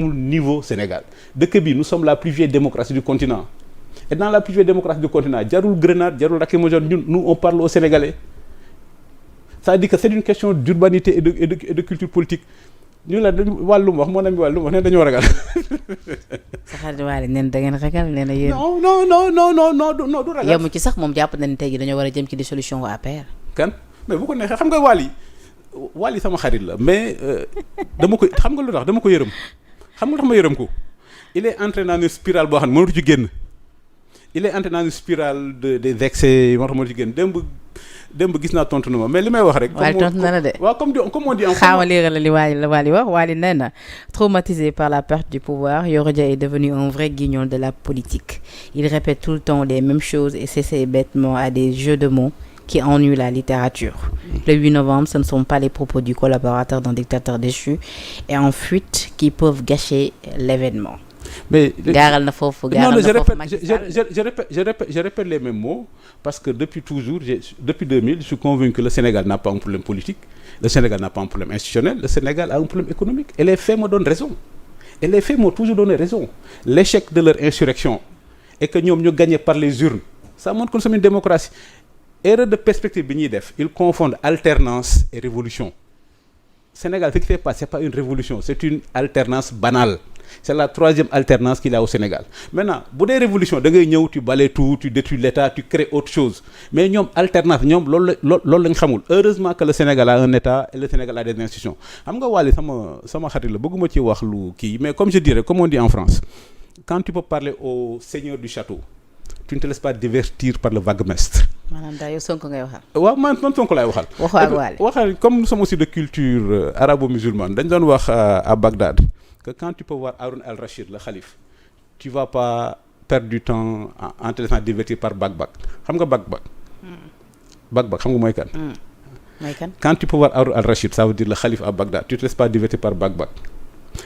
niveau Sénégal dëkk bi nous sommes la plus vieille démocratie du continent et dans la plus vieille démocratie du continent jarul grenade jarul lacrymogène ñun nous on parle aux Sénégalais c'est-à-dire que c'est une question d'urbanité et de culture politique ñu la wàllum wax moo nam wàllum wax ne dañoo ragal. sa xarit Waly neen da ngeen ragal nee na yéen. non du ragal. yemu ci sax moom jàpp na ne tey jii dañoo war a jëm ci dissolution wa APR. kan mais bu ko neexee xam nga Waly sama xarit la mais dama ko xam nga lu tax dama ko yërëm xam nga tax ma yërëm ko il est entré dans une spirale boo xam ne mënatu ci génn il est entré dans une spirale des excès moo tax mënatu ci génn démb gis naa tontu na ma mais li may wax rek. Waly tontu na la de. waaw comme on dit en xaaral léeral la li Waly wax Waly nee na traumatisé par la perte du pouvoir Yoro Dia est devenu un vrai guignol de la politique il répète tout le temps les mêmes choses et s'essaie bêtement à des jeux de mots qui ennuient la littérature. Le 8 novembre, ce ne sont pas les propos du collaborateur d'un dictateur déchu et en fuite qui peuvent gâcher l'événement. Mais je répète les mêmes mots parce que depuis toujours, depuis 2000, je suis convaincu que le Sénégal n'a pas un problème politique, le Sénégal n'a pas un problème institutionnel, le Sénégal a un problème économique. Et les faits me donnent raison. Et les faits m'ont toujours donné raison. L'échec de leur insurrection et que nous avons gagné par les urnes, ça montre que nous sommes une démocratie. Erreur de perspective bi ñuy def ils confondent alternance et révolution Sénégal ce qui se passe c'est pas une révolution c'est une alternance banale c'est la troisième alternance qu'il y a au Sénégal maintenant bu dee révolution da ngay ñëw tu balaies tout tu détruis l'État tu crées autre chose mais ñoom alternance ñoom loolu lañ xamul heureusement que le Sénégal a un État et le Sénégal a des institutions xam nga Waly sama xarit la bëgguma ci wax lu kii mais comme je dirais comme on dit en France quand tu peux parler au seigneur du château tu ne te laisses pas divertir par le vaguemestre. maanaam daal yow Sonko ngay waxal. waaw man Sonko laay waxal. waxal comme nous sommes aussi de culture arabo-musulmane dañ doon wax à Bagdad que quand tu peux voir Haroun al-Rachid le khalife tu vas pas perdre du temps en te laissant divertir par Bak-Bak xam nga Bak-Bak. Bak-Bak xam nga mooy kan. mooy kan quand tu peux voir Haroun al-Rachid ça veut dire le khalife à Bagdad tu te laisses pas divertir par Bak-Bak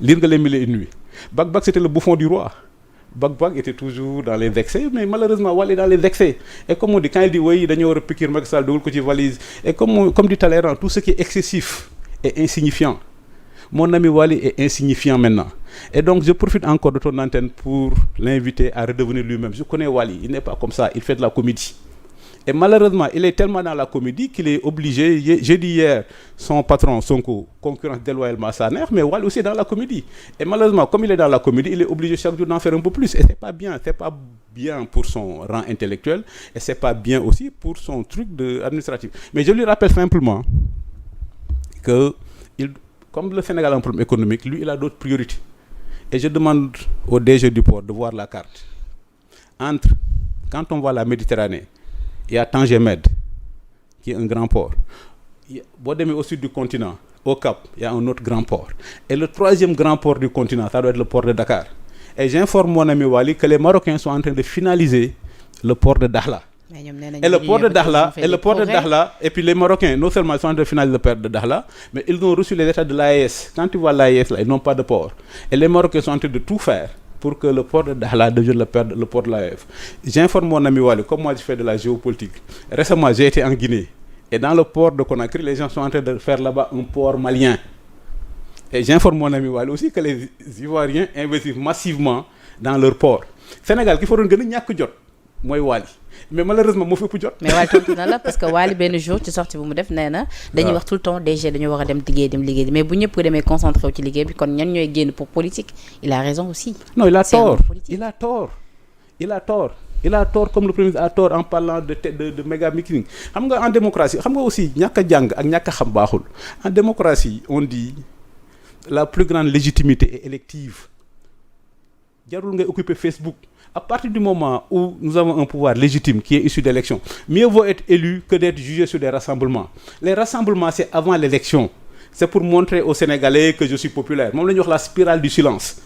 lire nga les Mille et une nuits Bak-Bak c'était le bouffon du roi. Bak-Bak était toujours dans les excès mais malheureusement Waly est dans les excès et comme on dit quand il dit oui dañoo war a piquer Macky Sall dugal ko ci valise et comme dit Talleyrand tout ce qui est excessif est insignifiant mon ami Waly est insignifiant maintenant et donc je profite encore de ton antenne pour l'inviter à redevenir lui-même je connais Waly il n'est pas comme ça il fait de la comédie et malheureusement il est tellement dans la comédie qu'il est obligé j'ai dit hier son patron Sonko concurrence déloyalement sa mère mais Waly aussi est dans la comédie et malheureusement comme il est dans la comédie il est obligé chaque jour d'en faire un peu plus et c'est pas bien pour son rang intellectuel et c'est pas bien aussi pour son truc administratif mais je lui rappelle simplement que comme le Sénégal a un problème économique lui il a d'autres priorités et je demande au DG du port de voir la carte entre quand on voit la Méditerranée il y a Tanger Med qui est un grand port boo demee au sud du continent au Cap il y a un autre grand port et le troisième grand port du continent ça doit être le port de Dakar et j'informe mon ami Waly que les Marocains sont en train de finaliser le port de Dakhla et le port de Dakhla et puis les Marocains non seulement ils sont en train de finaliser le port de Dakhla mais ils ont reçu les états de l'AES quand tu vois l'AES là ils n'ont pas de port et les Marocains sont en train de tout faire pour que le port de Dakhla devienne le port de l'AEF. J'informe mon ami Waly, comme moi je fais de la géopolitique. Récemment, j'ai été en Guinée. Et dans le port de Conakry, les gens sont en train de faire là-bas un port malien. Et j'informe mon ami Waly aussi que les Ivoiriens investissent massivement dans leur port. Sénégal, qu'il faut gën a ñàkk jot mooy Waly. Mais malheureusement moo fépp jot. mais Waly tontu na la parce que Waly benn jour ci sortie bu mu def nee na. dañuy wax tout le temps DG dañoo war a dem liggéey mais bu ñëpp demee concentré wu ci liggéey bi kon ñan ñooy génn pour politique il a raison aussi. non il a tort comme le premier ministre a tort en parlant de méga meeting xam nga en démocratie xam nga aussi ñàkk a jàng ak ñàkk a xam baaxul en démocratie on dit la plus grande légitimité est élective jarul ngay occuper Facebook. À partir du moment où nous avons un pouvoir légitime qui est issu d'élections, mieux vaut être élu que d'être jugé sur des rassemblements. Les rassemblements, c'est avant l'élection. C'est pour montrer aux Sénégalais que je suis populaire. Moom la ñuy wax la spirale du silence.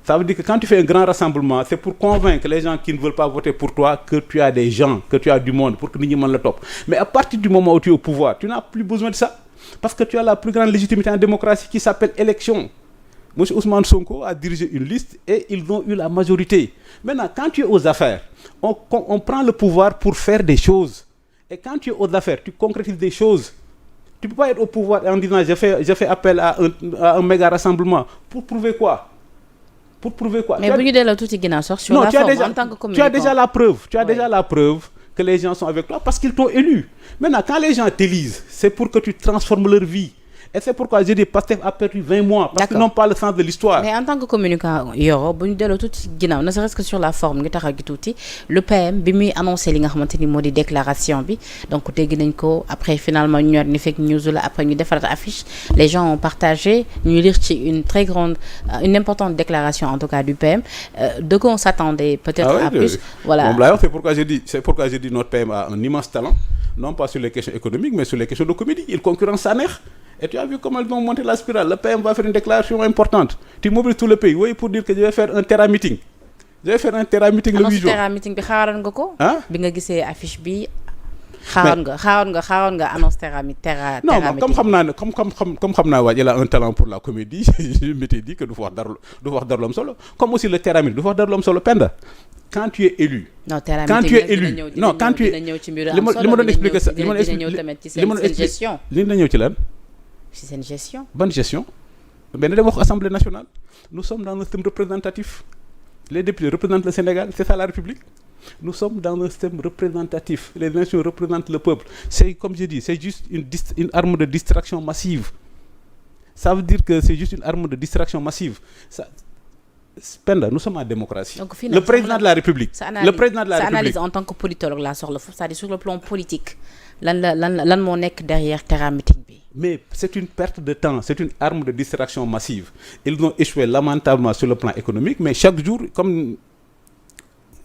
Ça veut dire que quand tu fais un grand rassemblement, c'est pour convaincre les gens qui ne veulent pas voter pour toi que tu as des gens, que tu as du monde, pour que nit ñi mën la topp. Mais à partir du moment où tu es au pouvoir, tu n'as plus besoin de ça. Parce que tu as la plus grande légitimité en démocratie qui s'appelle élection. M. Ousmane Sonko a dirigé une liste et ils ont eu la majorité. Maintenant, quand tu es aux affaires, on prend le pouvoir pour faire des choses. Et quand tu es aux affaires, tu concrétises des choses. Tu peux pas être au pouvoir en disant je fais appel à un méga rassemblement. Pour prouver quoi? Mais bu ñu delloo tuuti ginnaaw sax sur la forme en tant que communicant. Tu as déjà la preuve. Tu as déjà la preuve que les gens sont avec toi parce qu'ils t'ont élu. Maintenant, quand les gens t'élisent, c'est pour que tu transformes leur vie. Et c'est pourquoi je dis Pastef a perdu 20 mois parce qu'ils n'ont pas le sens de l'histoire. Mais en tant que communicant Yoro bu ñu delloo tuuti ginnaaw ne serait-ce que sur la forme ngi tax a gi tuuti le PM bi muy annoncé li nga xamante ni moo di déclaration bi donc dégg nañ ko après finalement ñu ñor ni fake news la après ñu defaraat affiche les gens ont partagé ñu lire ci une importante déclaration en tout cas du PM de quoi on s'attendait peut-être à plus. Voilà. Moom laa wax c'est pourquoi je dis notre PM a un immense talent non pas sur les questions économiques mais sur les questions de comédie. Il concurrence Sanex. Et tu as vu comment ils vont monter la spirale. Le PM va faire une déclaration importante. Tu mobilises tout le pays. Oui, pour dire que je vais faire un terra meeting. Je vais faire un terra meeting le 8 jours. Terra meeting bi xaaroon nga ko. bi nga gisee affiche bi. xaaroon nga annonce terra meeting. Non, comme xam naa waaj il a un talent pour la comédie. Je m'étais dit que du fa wax dara lu solo. Comme aussi le terra meeting du fa wax dara lu solo Penda. Quand tu es élu. Non, terra quand tu es élu. Non, quand tu es li ma doon expliquer ça. Li ma doon gestion. Li na ñëw ci lan. C'est une gestion. Bonne gestion. Mais nous avons Assemblée nationale. Nous sommes dans un système représentatif. Les députés représentent le Sénégal, c'est ça la République. Nous sommes dans un système représentatif. Les nations représentent le peuple. C'est comme je dis, c'est juste une arme de distraction massive. Ça veut dire que c'est juste une arme de distraction massive. Penda, nous sommes en démocratie. Donc, le président de la République. Sa analyse en tant que politologue là sur c'est-à-dire sur le plan politique. Lan moo nekk derrière terra meeting bi. Mais c'est une perte de temps, c'est une arme de distraction massive. Ils ont échoué lamentablement sur le plan économique, mais chaque jour, comme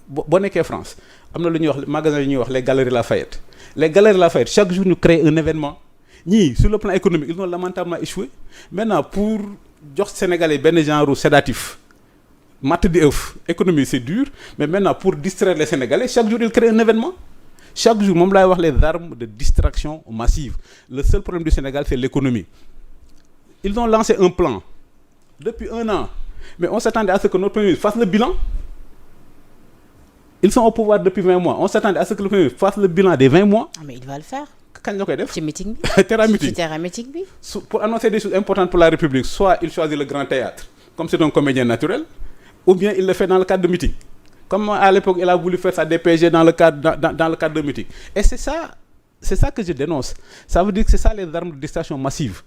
boo nekkee France, am na lu ñuy wax magasin yu ñuy wax les Galeries Lafayette. Les Galeries Lafayette, chaque jour ñu créent un événement. Ñii sur le plan économique, ils ont lamentablement échoué. Maintenant pour jox Sénégalais benn genre sédatif. Matt di ëf, économie c'est dur, mais maintenant pour distraire les Sénégalais, chaque jour ils créent un événement. Chaque jour, moom laay wax les armes de distraction massive. Le seul problème du Sénégal, c'est l'économie. Ils ont lancé un plan depuis 1 an, mais on s'attendait à ce que notre Premier ministre fasse le bilan. Ils sont au pouvoir depuis 20 mois. On s'attendait à ce que le Premier ministre fasse le bilan des 20 mois. Ah, mais il va le faire. Kañ la koy def ci meeting bi. terra meeting. ci terra meeting bi. Pour annoncer des choses importantes pour la République, soit il choisit le grand théâtre, comme c'est un comédien naturel, ou bien il le fait dans le cadre de meeting. Comme à l'époque, il a voulu faire sa DPG dans le cadre de meeting. Et c'est ça que je dénonce. Ça veut dire que c'est ça les armes de distraction massive.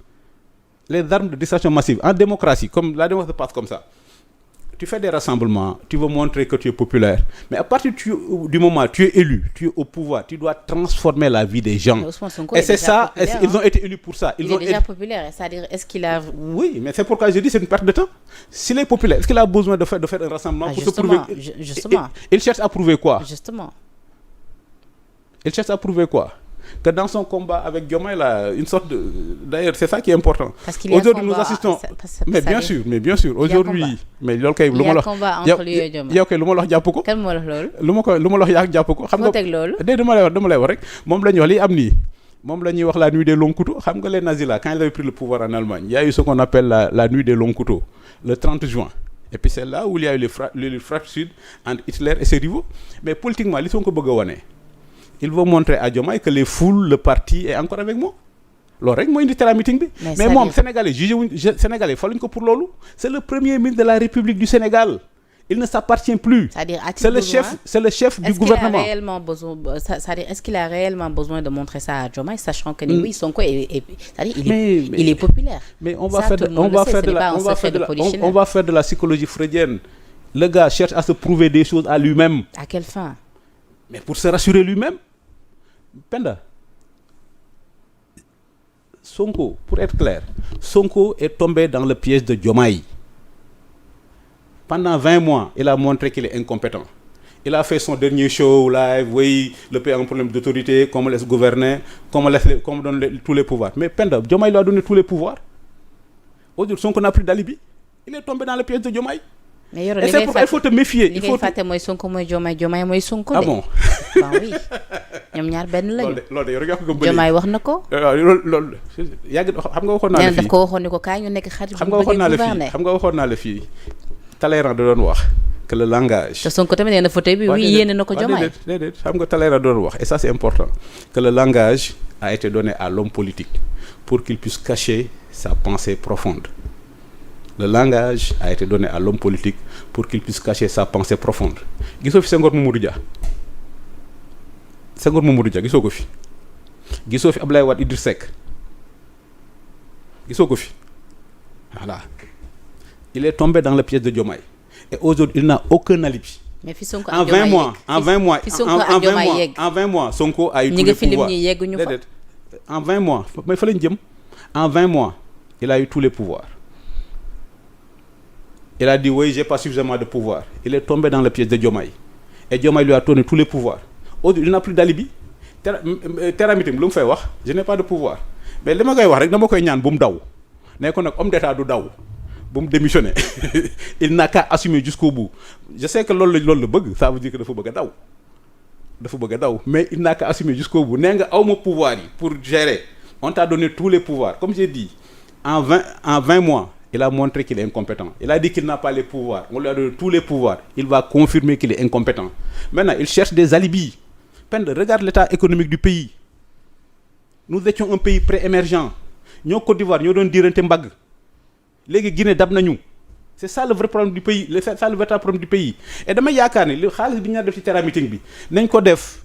Les armes de distraction massive. En démocratie, comme la démocratie passe comme ça. Tu fais des rassemblements, tu veux montrer que tu es populaire. Mais à partir du moment où tu es élu, tu es au pouvoir, tu dois transformer la vie des gens. Et c'est ça, ils ont été élus pour ça. Il est déjà populaire, c'est-à-dire est-ce qu'il a... Oui, mais c'est pourquoi je dis c'est une perte de temps. S'il est populaire, est-ce qu'il a besoin de faire un rassemblement pour se prouver... Justement. Il cherche à prouver quoi? Justement. Il cherche à prouver quoi? Que dans son combat avec Diomaye, là, une sorte de... D'ailleurs, c'est ça qui est important. Parce qu'il y a aujourd'hui, combat, nous assistons... mais bien sûr. Aujourd'hui... Mais il y a combat entre lui et Diomaye. yow kay lu ma la wax jàpp ko. Kan moo la wax loolu? lu ma la wax yaa jàpp ko. xam nga teg loolu. dama lay wax rek. moom la ñuy wax li am nii. moom la ñuy wax la nuit des longs couteaux. Xam nga les nazis là, quand ils avaient pris le pouvoir en Allemagne, il y a eu ce qu'on appelle la nuit des longs couteaux. Le 30 juin. Et puis c'est là où il y a eu les fratricides entre Hitler et ses rivaux. Mais politiquement, li sont ko bëgg a wane. Il veut montrer à Diomaye que les foules, le parti est encore avec moi. loolu rek mooy indi terra meeting bi. mais moom Sénégalais jugé wuñ Sénégalais faluñ ko pour loolu. C'est le premier ministre de la République du Sénégal. Il ne s'appartient plus. C'est-à-dire, c'est le chef du gouvernement. Est-ce qu'il a réellement besoin de montrer ça à Diomaye, sachant que oui, Sonko il est populaire. Mais on va faire de la psychologie freudienne. Le gars cherche à se prouver des choses à lui-même. À quelle fin? Mais pour se rassurer lui-même. Penda. Sonko, pour être clair, Sonko est tombé dans le piège de Diomaye. Pendant 20 mois, il a montré qu'il est incompétent. Il a fait son dernier show live, oui, le pays a un problème d'autorité, comment laisse gouverner, comment donne tous les pouvoirs. Mais Penda, Diomaye lui a donné tous les pouvoirs. Aujourd'hui, Sonko n'a plus d'alibi. Il est tombé dans le piège de Diomaye. Mais et c'est pourquoi il faut te méfier. Il faut te mooy Sonko mooy Diomaye mooy Sonko de. Ah bon? Bah oui. ñoom ñaar benn lañu. loolu de yow rek yaa ko gëm. Diomaye wax na ko. loolu yàgg xam nga waxoon naa la fii. nee na daf ko waxoon ni ko kaay ñu nekk xarit. xam nga waxoon naa la fii Talleyrand da doon wax que le langage. te Sonko tamit nee na fauteuil bi oui yéene na ko Diomaye. déedéet xam nga Talleyrand doon wax et ça c'est important que le langage a été donné à l'homme politique pour qu'il puisse cacher sa pensée profonde. Le langage a été donné à l'homme politique pour qu'il puisse cacher sa pensée profonde. Gisoo fi Senghor Mamadou Dia gisoo ko fi. Gisoo fi Abdoulaye Wade Idriss Seck gisoo ko fi. Voilà. Il est tombé dans le piège de Diomaye. Et aujourd'hui, il n'a aucun alibi. Mais fi Sonko en 20 mois, en 20 mois, Sonko a eu tous les pouvoirs. En 20 mois, mais fa lañ jëm. En 20 mois, il a eu tous les pouvoirs. Il a dit oui, j'ai pas suffisamment de pouvoir. Il est tombé dans le piège de Diomaye. Et Diomaye lui a donné tous les pouvoirs. Aujourd'hui, il n'a plus d'alibi. Teramitim lu mu fay wax, je n'ai pas de pouvoir. Mais li ma koy wax rek dama koy ñaan bu mu daw. Ne ko nag homme d'état du daw. Bu mu démissionner. Il n'a qu'à assumer jusqu'au bout. Je sais que loolu la bëgg, ça veut dire que dafa bëgg a daw. Mais il n'a qu'à assumer jusqu'au bout. Nee nga awma pouvoir yi pour gérer. On t'a donné tous les pouvoirs. Comme j'ai dit, en 20 mois, il a montré qu'il est incompétent. Il a dit qu'il n'a pas les pouvoirs. On lui a donné tous les pouvoirs. Il va confirmer qu'il est incompétent. Maintenant, il cherche des alibis. Regarde l'état économique du pays. Nous étions un pays pré-émergent. Ñoo Côte d'Ivoire ñoo doon diirante mbagg. Léegi Guinée dab nañu. C'est ça le vrai problème du pays. C'est ça le vrai problème du pays. Et dama yaakaar ne li xaalis bi ñu def ci Terra Meeting bi nañ ko def